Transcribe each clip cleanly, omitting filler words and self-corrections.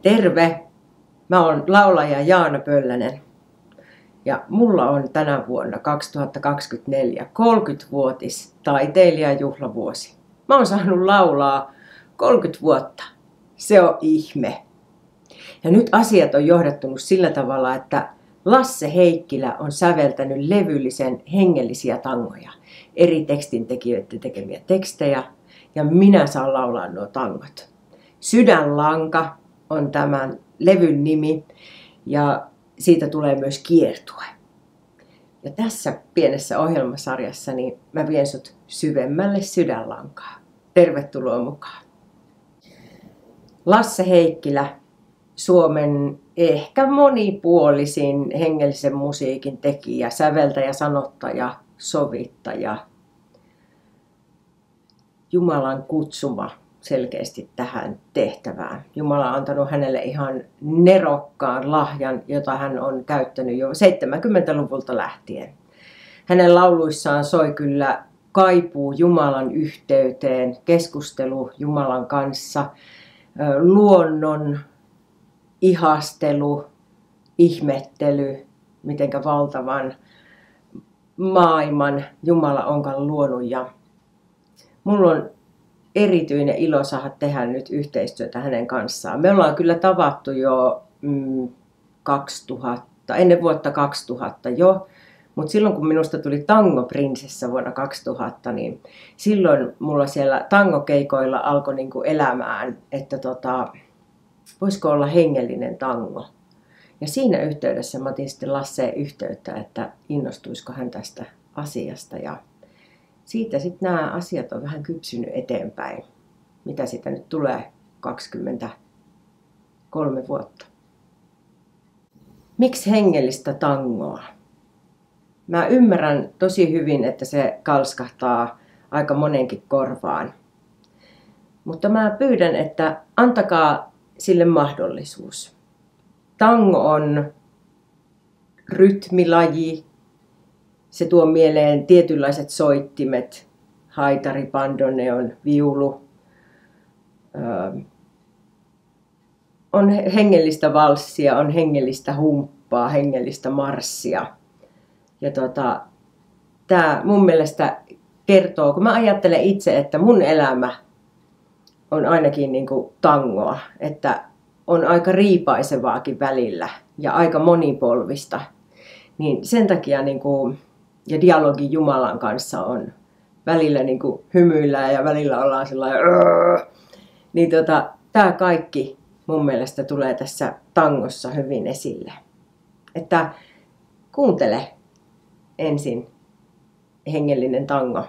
Terve! Mä oon laulaja Jaana Pöllänen ja mulla on tänä vuonna 2024 30-vuotis taiteilijajuhlavuosi. Mä oon saanut laulaa 30 vuotta. Se on ihme. Ja nyt asiat on johdattunut sillä tavalla, että Lasse Heikkilä on säveltänyt levyllisen hengellisiä tangoja, eri tekstintekijöiden tekemiä tekstejä, ja minä saan laulaa nuo tangot. Sydänlanka on tämän levyn nimi, ja siitä tulee myös kiertue. Ja tässä pienessä ohjelmasarjassa niin mä vien sut syvemmälle sydänlankaa. Tervetuloa mukaan. Lasse Heikkilä, Suomen ehkä monipuolisin hengellisen musiikin tekijä, säveltäjä, sanottaja, sovittaja. Jumalan kutsuma selkeästi tähän tehtävään. Jumala on antanut hänelle ihan nerokkaan lahjan, jota hän on käyttänyt jo 70-luvulta lähtien. Hänen lauluissaan soi kyllä kaipuu Jumalan yhteyteen, keskustelu Jumalan kanssa, luonnon ihastelu, ihmettely, mitenkä valtavan maailman Jumala onkaan luonut. Ja mulla on erityinen ilo saada tehdä nyt yhteistyötä hänen kanssaan. Me ollaan kyllä tavattu jo 2000, ennen vuotta 2000 jo, mutta silloin kun minusta tuli tangoprinsessa vuonna 2000, niin silloin mulla siellä tangokeikoilla alkoi niinku elämään, että voisiko olla hengellinen tango. Ja siinä yhteydessä mä otin sitten Lasseen yhteyttä, että innostuisiko hän tästä asiasta. Ja siitä sitten nämä asiat on vähän kypsynyt eteenpäin. Mitä siitä nyt tulee 23 vuotta. Miksi hengellistä tangoa? Mä ymmärrän tosi hyvin, että se kalskahtaa aika monenkin korvaan. Mutta mä pyydän, että antakaa sille mahdollisuus. Tango on rytmilaji. Se tuo mieleen tietynlaiset soittimet, haitari, bandoneon, viulu. On hengellistä valssia, on hengellistä humppaa, hengellistä marssia. Ja tämä mun mielestä kertoo, kun mä ajattelen itse, että mun elämä on ainakin niin kuin tangoa, että on aika riipaisevaakin välillä ja aika monipolvista, niin sen takia niin kuin, ja dialogi Jumalan kanssa on välillä niin kuin hymyillään ja välillä ollaan sellainen niin tämä kaikki mun mielestä tulee tässä tangossa hyvin esille. Että kuuntele ensin hengellinen tango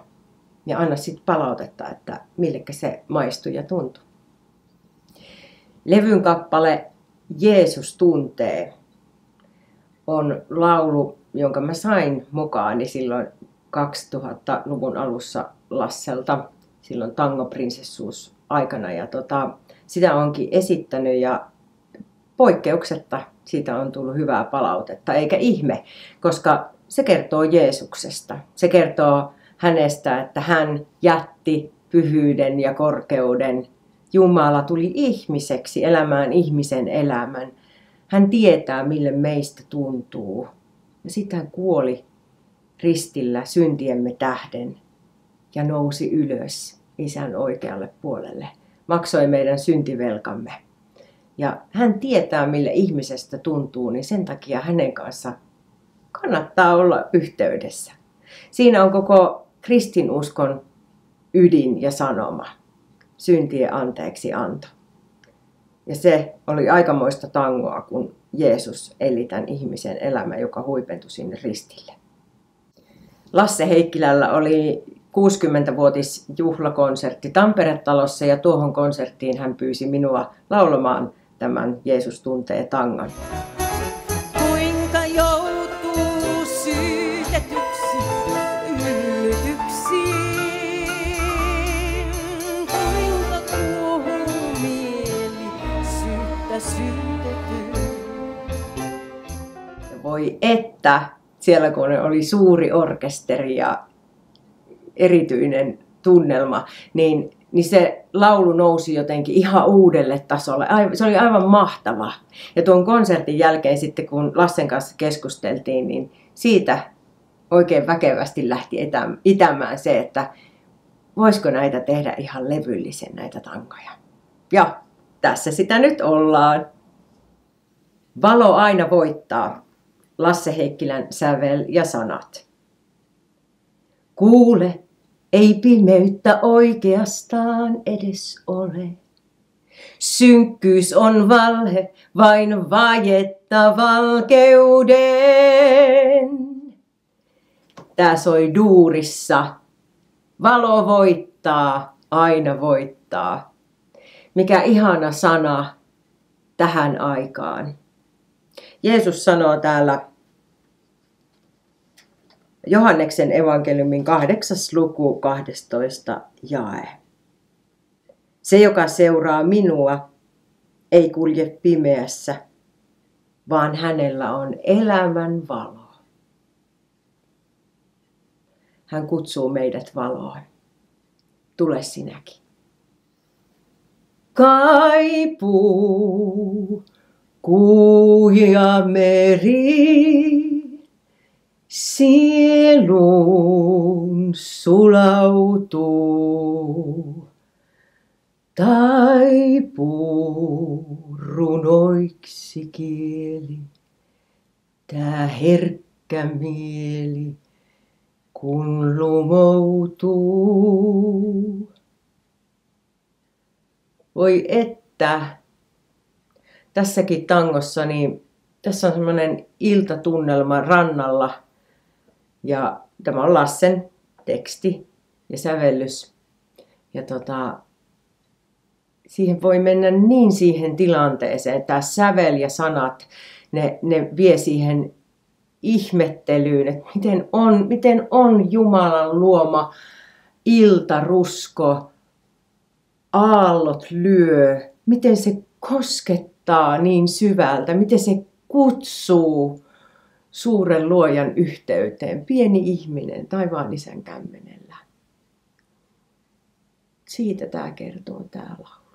ja anna sitten palautetta, että millekä se maistuu ja tuntuu. Levyn kappale Jeesus tuntee on laulu, jonka mä sain mukaani silloin 2000-luvun alussa Lasselta, silloin tangoprinsessuus aikana. Ja sitä onkin esittänyt ja poikkeuksetta siitä on tullut hyvää palautetta, eikä ihme, koska se kertoo Jeesuksesta. Se kertoo hänestä, että hän jätti pyhyyden ja korkeuden. Jumala tuli ihmiseksi elämään ihmisen elämän. Hän tietää, mille meistä tuntuu. Ja sitten hän kuoli ristillä syntiemme tähden ja nousi ylös Isän oikealle puolelle. Maksoi meidän syntivelkamme. Ja hän tietää, mille ihmisestä tuntuu, niin sen takia hänen kanssa kannattaa olla yhteydessä. Siinä on koko kristinuskon ydin ja sanoma. Syntien anteeksi anto. Ja se oli aikamoista tangoa, kun Jeesus eli tämän ihmisen elämä, joka huipentui sinne ristille. Lasse Heikkilällä oli 60-vuotis juhlakonsertti Tampere-talossa ja tuohon konserttiin hän pyysi minua laulamaan tämän Jeesus tuntee tangon. Kuinka joutuu syytetyksi yllytyksiin, kuinka kuohuu mieli syyttä syytetyn. Voi että, siellä kun oli suuri orkesteri ja erityinen tunnelma, niin niin se laulu nousi jotenkin ihan uudelle tasolle. Se oli aivan mahtava. Ja tuon konsertin jälkeen sitten, kun Lassen kanssa keskusteltiin, niin siitä oikein väkevästi lähti itämään se, että voisiko näitä tehdä ihan levyllisen näitä tankoja. Ja tässä sitä nyt ollaan. Valo aina voittaa. Lasse Heikkilän sävel ja sanat. Kuule, ei pimeyttä oikeastaan edes ole. Synkkyys on valhe, vain vajetta valkeuden. Tää soi duurissa. Valo voittaa, aina voittaa. Mikä ihana sana tähän aikaan. Jeesus sanoo täällä Johanneksen evankeliumin 8. luku 12 jae. Se, joka seuraa minua, ei kulje pimeässä, vaan hänellä on elämän valo. Hän kutsuu meidät valoon. Tule sinäkin. Kaipuu, kuu ja meri, sieluun sulautuu. Taipuu runoiksi kieli, tää herkkä mieli, kun lumoutuu. Voi että, tässäkin tangossa, niin tässä on semmoinen iltatunnelma rannalla. Ja tämä on Lassen teksti ja sävellys. Ja siihen voi mennä niin siihen tilanteeseen. Tämä sävel ja sanat, ne vie siihen ihmettelyyn, että miten on Jumalan luoma iltarusko, aallot lyö, miten se koskettaa niin syvältä, miten se kutsuu suuren luojan yhteyteen, pieni ihminen taivaan isän kämmenellä. Siitä tämä kertoo tämä laulu.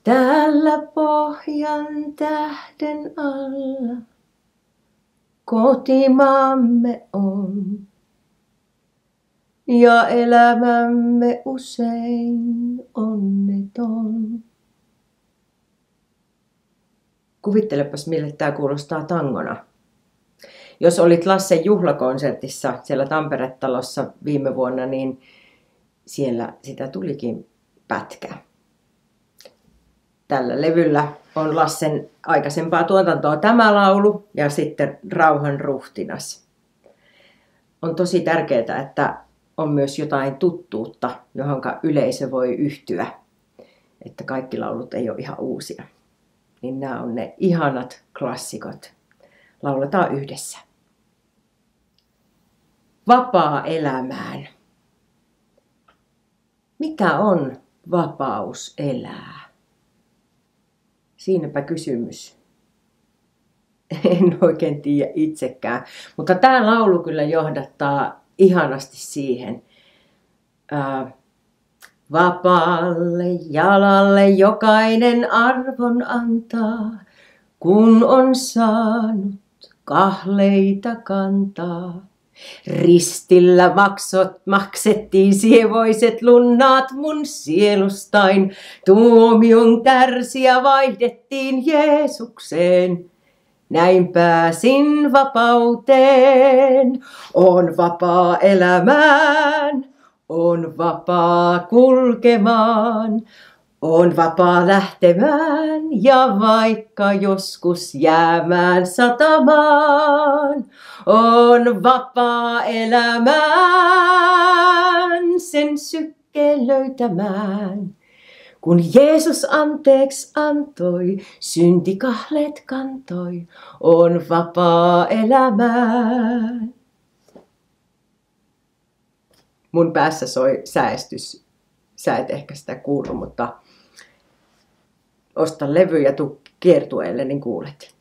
Täällä pohjan tähden alla kotimaamme on. Ja elämämme usein onneton. Kuvittelepas, mille tämä kuulostaa tangona. Jos olit Lassen juhlakonsertissa siellä Tampere-talossa viime vuonna, niin siellä sitä tulikin pätkä. Tällä levyllä on Lassen aikaisempaa tuotantoa tämä laulu ja sitten Rauhan ruhtinas. On tosi tärkeää, että on myös jotain tuttuutta, johon yleisö voi yhtyä. Että kaikki laulut ei ole ihan uusia. Niin nämä on ne ihanat klassikot. Lauletaan yhdessä. Vapaa elämään. Mikä on vapaus elää? Siinäpä kysymys. En oikein tiedä itsekään. Mutta tämä laulu kyllä johdattaa ihanasti siihen. Vapaalle jalalle jokainen arvon antaa, kun on saanut kahleita kantaa. Ristillä maksettiin sievoiset lunnaat mun sielustain, tuomion kärsiä vaihdettiin Jeesukseen. Näin pääsin vapauteen, on vapaa elämään, on vapaa kulkemaan, on vapaa lähtemään ja vaikka joskus jäämään satamaan, on vapaa elämään, sen sykkeen löytämään. Kun Jeesus anteeksi antoi, syntikahleet kantoi, on vapaa elämään. Mun päässä soi säestys. Sä et ehkä sitä kuulu, mutta osta levy ja tuu kiertueelle, niin kuulet.